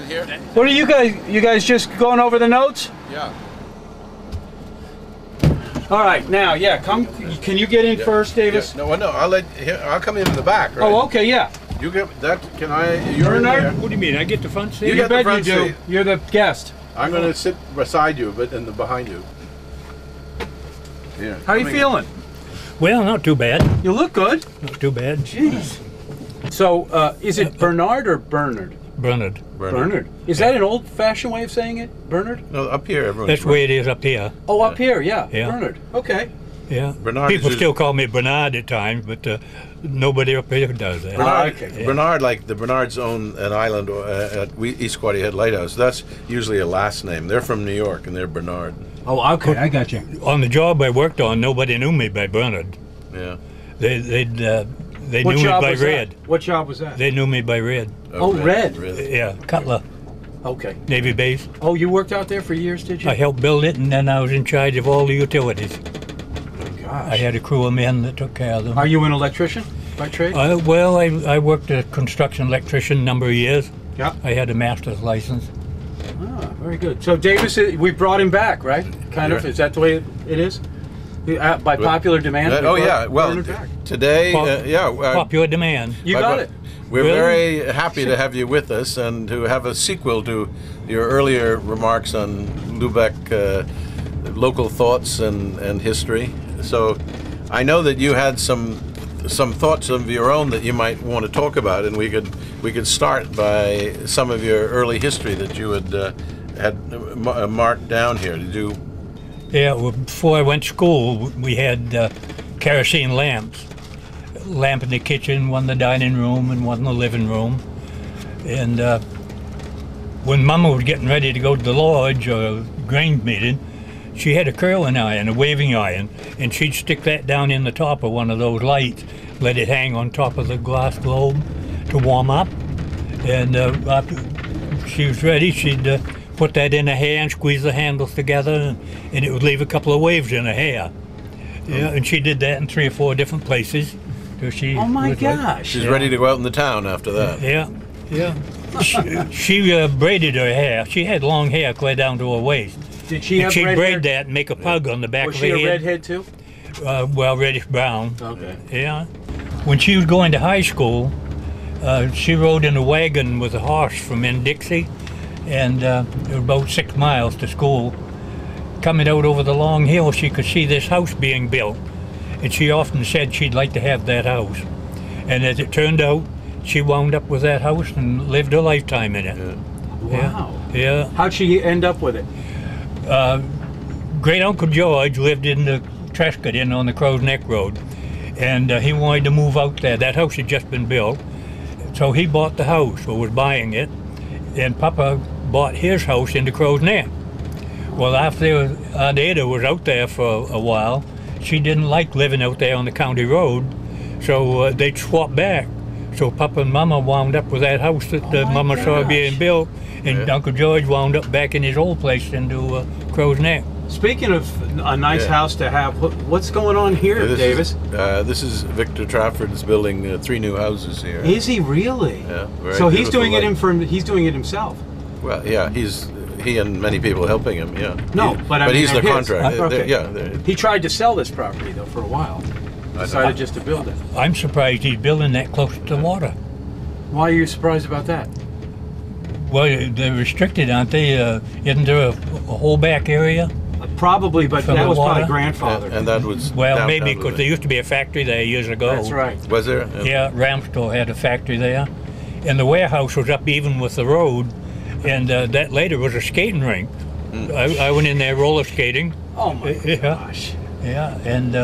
in here? What are you guys just going over the notes? Yeah. All right, now, yeah, come. Can you get in first, Davis? Yeah. No, I'll come in the back, right? Oh, okay, yeah. You get that, can I, you're in Bernard? there. What do you mean? I get the front seat? You get the bet front you do. seat. You're the guest. I'm going to sit beside you, but in the behind you. Here. How are you feeling? Well, not too bad. You look good. Not too bad. Jeez. So, is it Bernard or Bernard? Bernard. Bernard. Is that an old-fashioned way of saying it? Bernard? No, up here, everyone. That's the way it is up here. Oh, up here, yeah. Yeah. Bernard. Okay. Yeah. Bernard People is still call me Bernard at times, but nobody up here does that. Bernard, okay. Yeah. Bernard, like the Bernards own an island at East Quoddy Head Lighthouse. That's usually a last name. They're from New York, and they're Bernard. Oh, okay. I got you. On the job I worked on, nobody knew me by Bernard. Yeah. They What knew me job by was Red. that? What job was that? They knew me by Red. Oh, Red. Really? Yeah, Cutler, Okay. Navy base. Oh, you worked out there for years, did you? I helped build it, and then I was in charge of all the utilities. Gosh. I had a crew of men that took care of them. Are you an electrician by trade? Well, I worked as a construction electrician a number of years. Yeah. I had a master's license. Ah, very good. So Davis, we brought him back, right? Kind of. Yeah. Is that the way it is? By popular demand. we Oh brought yeah. Well, Bernard back. today, Popular demand. You got it. We're Really? very happy to have you with us and to have a sequel to your earlier remarks on Lubeck, local thoughts and history. So, I know that you had some thoughts of your own that you might want to talk about, and we could start by some of your early history that you had marked down here. Did you? Yeah, well, before I went to school, we had kerosene lamps. Lamp in the kitchen, one in the dining room, and one in the living room. And when Mama was getting ready to go to the lodge or grain meeting, she had a curling iron, a waving iron, and she'd stick that down in the top of one of those lights, let it hang on top of the glass globe to warm up. And after she was ready, she'd put that in her hair and squeeze the handles together, and it would leave a couple of waves in her hair. Yeah, and she did that in 3 or 4 different places. So she Oh my was like- gosh. She's ready to go out in the town after that. Yeah, yeah. She braided her hair. She had long hair clear down to her waist. Did she have She'd red braid hair? that and make a pug on the back Was of she her a head. redhead too? Well, reddish brown. Okay. Yeah. When she was going to high school, she rode in a wagon with a horse from in Dixie, and it was about 6 miles to school. Coming out over the long hill, she could see this house being built, and she often said she'd like to have that house. And as it turned out, she wound up with that house and lived her lifetime in it. Wow. Yeah. How'd she end up with it? Great Uncle George lived in the Trescott Inn on the Crow's Neck Road, and he wanted to move out there. That house had just been built, so he bought the house, or was buying it, and Papa bought his house in the Crow's Neck. Well, after Aunt Ada was out there for a while, she didn't like living out there on the county road, so they swapped back. So Papa and Mama wound up with that house that Mama saw being built, and Uncle George wound up back in his old place into Crow's Neck. Speaking of a nice house to have, what's going on here, Davis? This is Victor Trafford's building 3 new houses here. Is he really? Yeah. very So he's beautiful doing it lake. he's doing it himself. Well, yeah, he and many people helping him. Yeah. No, but I mean, he's the they're his. contractor. Okay. Yeah. He tried to sell this property though for a while. Decided just to build it. I'm surprised he's building that close to water. Why are you surprised about that? Well, they're restricted, aren't they? Isn't there a whole back area? Probably, but From that the was water? probably grandfather. And that was Well, downtown maybe because Lubeck. there used to be a factory there years ago. That's right. Was there? Yeah, Ramstor had a factory there, and the warehouse was up even with the road, and that later was a skating rink. I went in there roller skating. Oh my Yeah. gosh. Yeah, and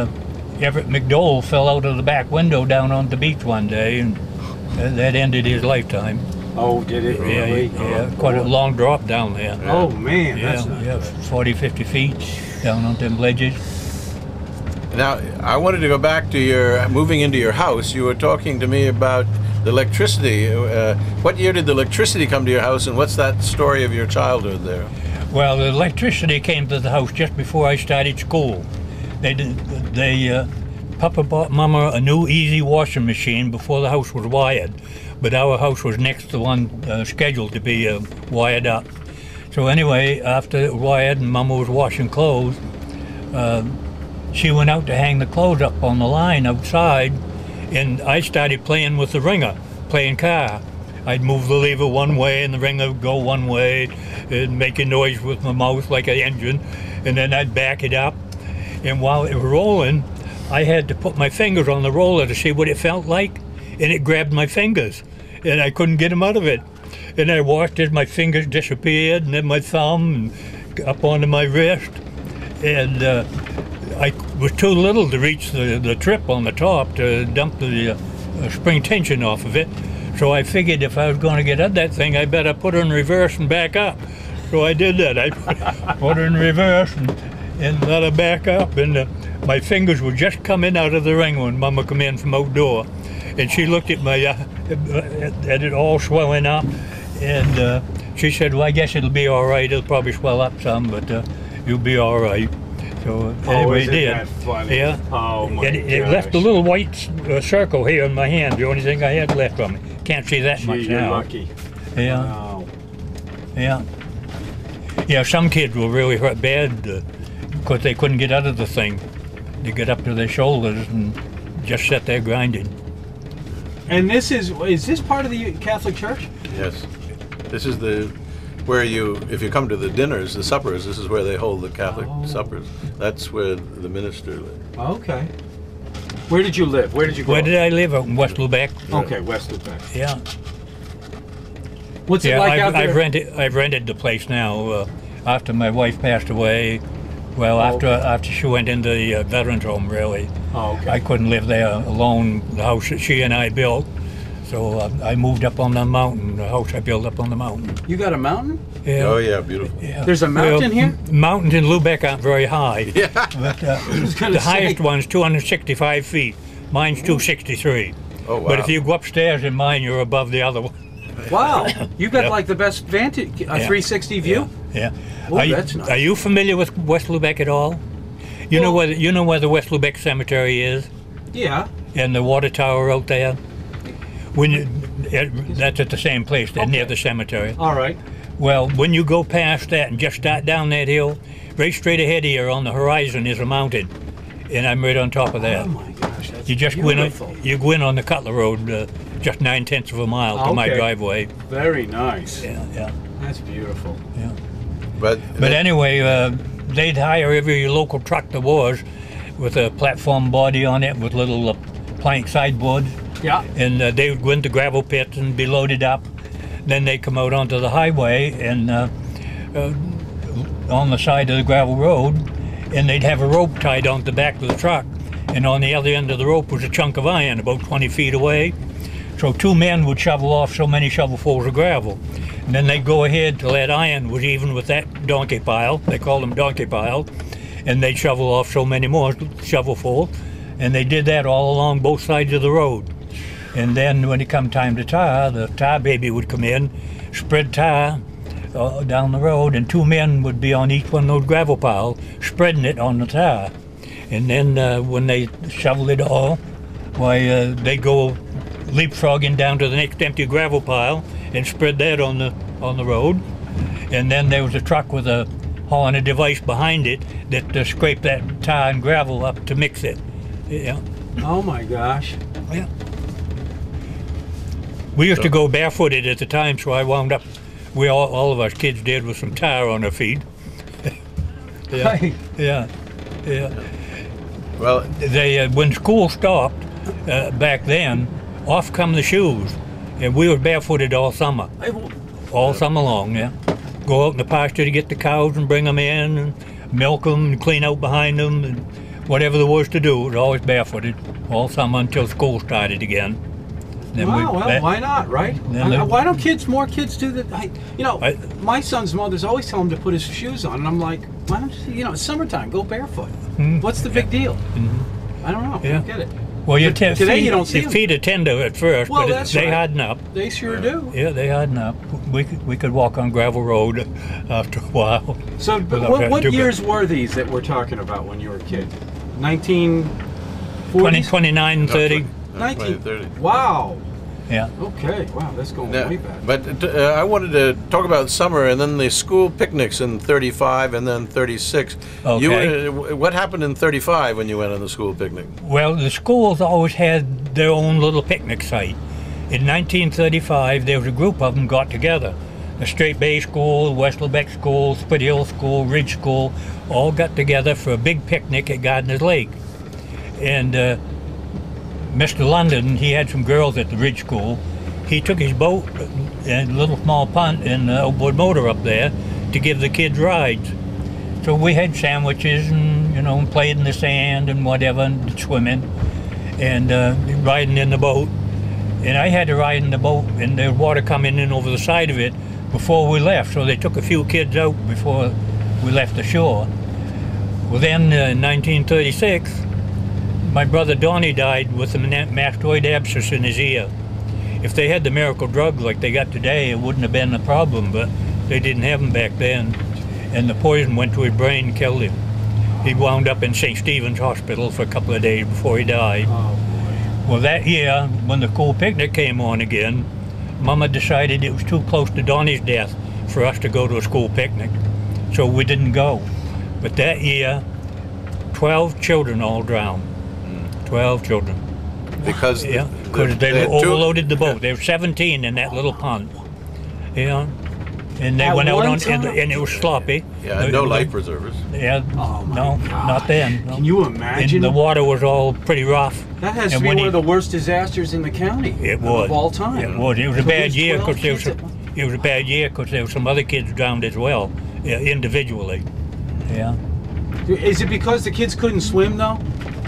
Everett McDowell fell out of the back window down on the beach one day, and that ended his lifetime. Oh, did it really? Yeah, quite a long drop down there. Oh man, that's not Yeah, 40, 50 feet down on them ledges. Now, I wanted to go back to your moving into your house. You were talking to me about the electricity. What year did the electricity come to your house, and what's that story of your childhood there? Well, the electricity came to the house just before I started school. Papa bought Mama a new easy washing machine before the house was wired, but our house was next to one scheduled to be wired up. So anyway, after it was wired and Mama was washing clothes, she went out to hang the clothes up on the line outside, and I started playing with the wringer, playing car. I'd move the lever one way and the wringer would go one way and make a noise with my mouth like an engine, and then I'd back it up. And while it was rolling, I had to put my fingers on the roller to see what it felt like, and it grabbed my fingers, and I couldn't get them out of it. And I watched as my fingers disappeared, and then my thumb, and up onto my wrist, and I was too little to reach the trip on the top to dump the spring tension off of it. So I figured if I was going to get at that thing, I better put her in reverse and back up. So I did that. I put her in reverse and let her back up, and my fingers were just coming out of the ring when Mama come in from outdoor, and she looked at my at it all swelling up, and she said, "Well, I guess it'll be all right. It'll probably swell up some, but you'll be all right." So anyway, it did. That funny? Yeah. Oh my And it left a little white circle here in my hand. The only thing I had left on me. Can't see that much you're now. lucky. Yeah. Wow. Yeah. Yeah. Some kids were really hurt bad because they couldn't get out of the thing. They get up to their shoulders and just sit there grinding. And is this part of the Catholic Church? Yes. This is where if you come to the dinners, the suppers, this is where they hold the Catholic suppers. That's where the minister lived. Okay. Where did you live? Where did you grow Where up? did I live? Out in West Lubeck. Okay, West Lubeck. Yeah. What's it like out there? I've rented the place now after my wife passed away. Well, after she went into the veterans home, really. Oh, okay. I couldn't live there alone. The house that she and I built, so I moved up on the mountain. The house I built up on the mountain. You got a mountain? Yeah. Oh yeah, beautiful. Yeah. There's a mountain here? Mountains in Lubeck aren't very high. Yeah. But the highest one's 265 feet. Mine's 263. Oh wow. But if you go upstairs in mine, you're above the other one. Wow. You've got Yeah. like the best vantage, 360 view? Yeah. Oh, that's nice. Are you familiar with West Lubeck at all? You know where the West Lubeck Cemetery is, Yeah. and the water tower out there. That's at the same place. They're near the cemetery. All right. Well, when you go past that and just start down that hill, right straight ahead of you on the horizon is a mountain, and I'm right on top of that. Oh my gosh, that's You just beautiful. you go in on the Cutler Road, just 9/10 of a mile to my Okay. driveway. Very nice. Yeah, yeah, That's beautiful. yeah. But Anyway, they'd hire every local truck there was with a platform body on it with little plank sideboards, Yeah. and they would go into gravel pits and be loaded up. Then they'd come out onto the highway and on the side of the gravel road, and they'd have a rope tied onto the back of the truck, and on the other end of the rope was a chunk of iron about 20 feet away. So two men would shovel off so many shovelfuls of gravel. And then they'd go ahead till that iron was even with that donkey pile. They called them donkey pile. And they'd shovel off so many more shovelfuls. And they did that all along both sides of the road. And then when it come time to tar, the tar baby would come in, spread tar down the road, and two men would be on each one of those gravel piles, spreading it on the tar. And then when they shoveled it all, why they'd go leapfrogging down to the next empty gravel pile and spread that on the road. And then there was a truck with a hauling a device behind it that scraped that tar and gravel up to mix it. Yeah. Oh my gosh. Yeah. We used to go barefooted at the time, so I wound up, all of us kids did, with some tar on our feet. Yeah. Right. Yeah. Yeah. well, They when school stopped back then, off come the shoes, and we were barefooted all summer, all summer long. Yeah, go out in the pasture to get the cows and bring them in, and milk them and clean out behind them, and whatever there was to do, it was always barefooted all summer until school started again. Then Wow, well, why not, right? Then Why don't more kids do that? My son's mother's always tell him to put his shoes on, and I'm like, why don't you, it's summertime, go barefoot. What's the big deal? I don't know, I don't get it. Well, Today you don't see your them. feet are tender at first, Well, but that's they right. harden up. They sure do. Yeah, they harden up. We could walk on gravel road after a while. So, without what having to- years were these that we're talking about when you were a kid? 19... 20, 29, and 30. 1930. Wow. Yeah. Okay. Wow, that's going way back. But I wanted to talk about summer and then the school picnics in 35 and then 36. Okay. What happened in 35 when you went on the school picnic? Well, the schools always had their own little picnic site. In 1935, there was a group of them got together. The Straight Bay School, West Lebec School, Split Hill School, Ridge School, all got together for a big picnic at Gardeners Lake. And Mr. London, he had some girls at the Ridge School. He took his boat and a little small punt and outboard motor up there to give the kids rides. So we had sandwiches and, you know, played in the sand and whatever, and swimming and riding in the boat. And I had to ride in the boat and there was water coming in over the side of it before we left. So they took a few kids out before we left the shore. Well, then in 1936, my brother Donnie died with a mastoid abscess in his ear. If they had the miracle drug like they got today, it wouldn't have been a problem, but they didn't have them back then. And the poison went to his brain and killed him. He wound up in St. Stephen's Hospital for a couple of days before he died. Well, that year, when the school picnic came on again, Mama decided it was too close to Donnie's death for us to go to a school picnic, so we didn't go. But that year, 12 children all drowned. 12 children. Because they overloaded the boat. There were 17 in that little pond. Yeah. And they went out on, and it was sloppy. Yeah, no life preservers. Yeah, no, not then. No. Can you imagine? And the water was all pretty rough. That has to be one of the worst disasters in the county. It was. Of all time. It was. It was a bad year because there was it was a bad year because there were some other kids drowned as well, individually. Yeah. Is it because the kids couldn't swim though?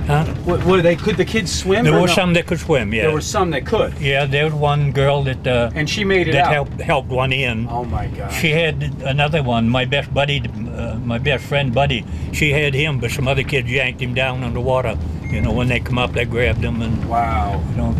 Huh? Could the kids swim? There were some that could swim, yeah. There were some that could. Yeah, there was one girl that and she made it that out. helped one in. Oh my God. She had another one, my best buddy, my best friend Buddy. She had him, but some other kids yanked him down underwater. You know, when they come up, they grabbed him and wow. You know,